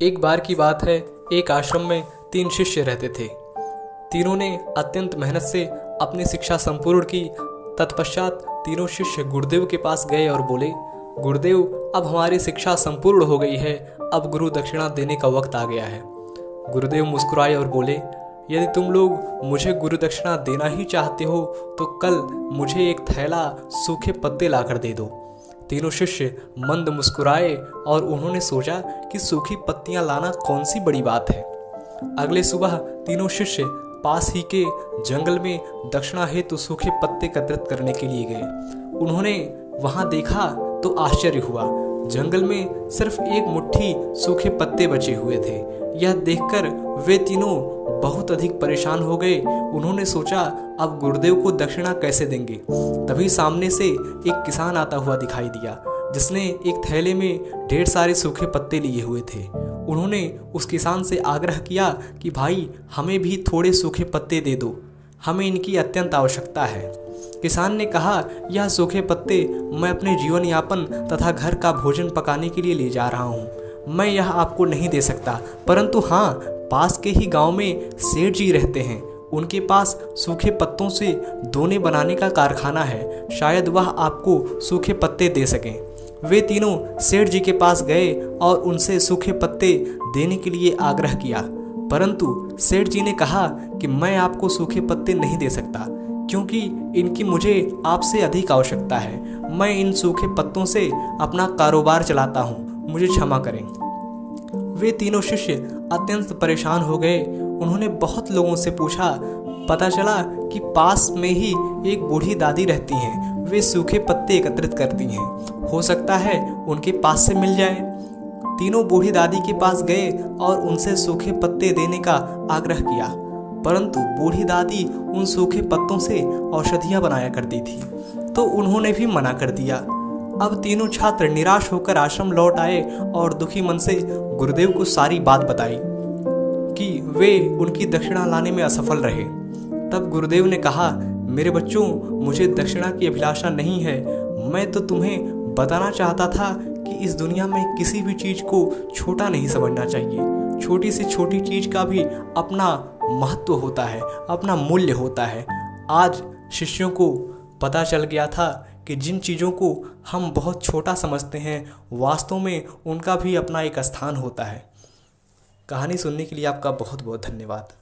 एक बार की बात है, एक आश्रम में 3 शिष्य रहते थे। तीनों ने अत्यंत मेहनत से अपनी शिक्षा संपूर्ण की। तत्पश्चात तीनों शिष्य गुरुदेव के पास गए और बोले, गुरुदेव, अब हमारी शिक्षा संपूर्ण हो गई है, अब गुरु दक्षिणा देने का वक्त आ गया है। गुरुदेव मुस्कुराए और बोले, यदि तुम लोग मुझे गुरु दक्षिणा देना ही चाहते हो तो कल मुझे एक थैला सूखे पत्ते लाकर दे दो। तीनों शिष्य मंद मुस्कुराए और उन्होंने सोचा कि सूखी पत्तियां लाना कौन सी बड़ी बात है। अगले सुबह तीनों शिष्य पास ही के जंगल में दक्षिणा हेतु सूखे पत्ते एकत्रित करने के लिए गए। उन्होंने वहां देखा तो आश्चर्य हुआ। जंगल में सिर्फ एक मुट्ठी सूखे पत्ते बचे हुए थे। यह देखकर वे तीनों बहुत अधिक परेशान हो गए। उन्होंने सोचा, अब गुरुदेव को दक्षिणा कैसे देंगे। तभी सामने से एक किसान आता हुआ दिखाई दिया, जिसने एक थैले में ढेर सारे सूखे पत्ते लिए हुए थे। उन्होंने उस किसान से आग्रह किया कि भाई, हमें भी थोड़े सूखे पत्ते दे दो, हमें इनकी अत्यंत आवश्यकता है। किसान ने कहा, यह सूखे पत्ते मैं अपने जीवन यापन तथा घर का भोजन पकाने के लिए ले जा रहा हूँ, मैं यह आपको नहीं दे सकता। परंतु हाँ, पास के ही गांव में सेठ जी रहते हैं, उनके पास सूखे पत्तों से दोने बनाने का कारखाना है, शायद वह आपको सूखे पत्ते दे सकें। वे तीनों सेठ जी के पास गए और उनसे सूखे पत्ते देने के लिए आग्रह किया। परंतु सेठ जी ने कहा कि मैं आपको सूखे पत्ते नहीं दे सकता, क्योंकि इनकी मुझे आपसे अधिक आवश्यकता है। मैं इन सूखे पत्तों से अपना कारोबार चलाता हूँ, मुझे क्षमा करें। वे तीनों शिष्य अत्यंत परेशान हो गए। उन्होंने बहुत लोगों से पूछा। पता चला कि पास में ही एक बूढ़ी दादी रहती हैं। वे सूखे पत्ते एकत्रित करती हैं, हो सकता है उनके पास से मिल जाए। तीनों बूढ़ी दादी के पास गए और उनसे सूखे पत्ते देने का आग्रह किया, परंतु बूढ़ी दादी उन सूखे पत्तों से औषधियां बनाया करती थी, तो उन्होंने भी मना कर दिया। अब तीनों छात्र निराश होकर आश्रम लौट आए और दुखी मन से गुरुदेव को सारी बात बताई कि वे उनकी दक्षिणा लाने में असफल रहे। तब गुरुदेव ने कहा, मेरे बच्चों, मुझे दक्षिणा की अभिलाषा नहीं है। मैं तो तुम्हें बताना चाहता था कि इस दुनिया में किसी भी चीज को छोटा नहीं समझना चाहिए। छोटी से छोटी चीज का भी अपना महत्व होता है, अपना मूल्य होता है। आज शिष्यों को पता चल गया था कि जिन चीज़ों को हम बहुत छोटा समझते हैं, वास्तव में उनका भी अपना एक स्थान होता है। कहानी सुनने के लिए आपका बहुत बहुत धन्यवाद।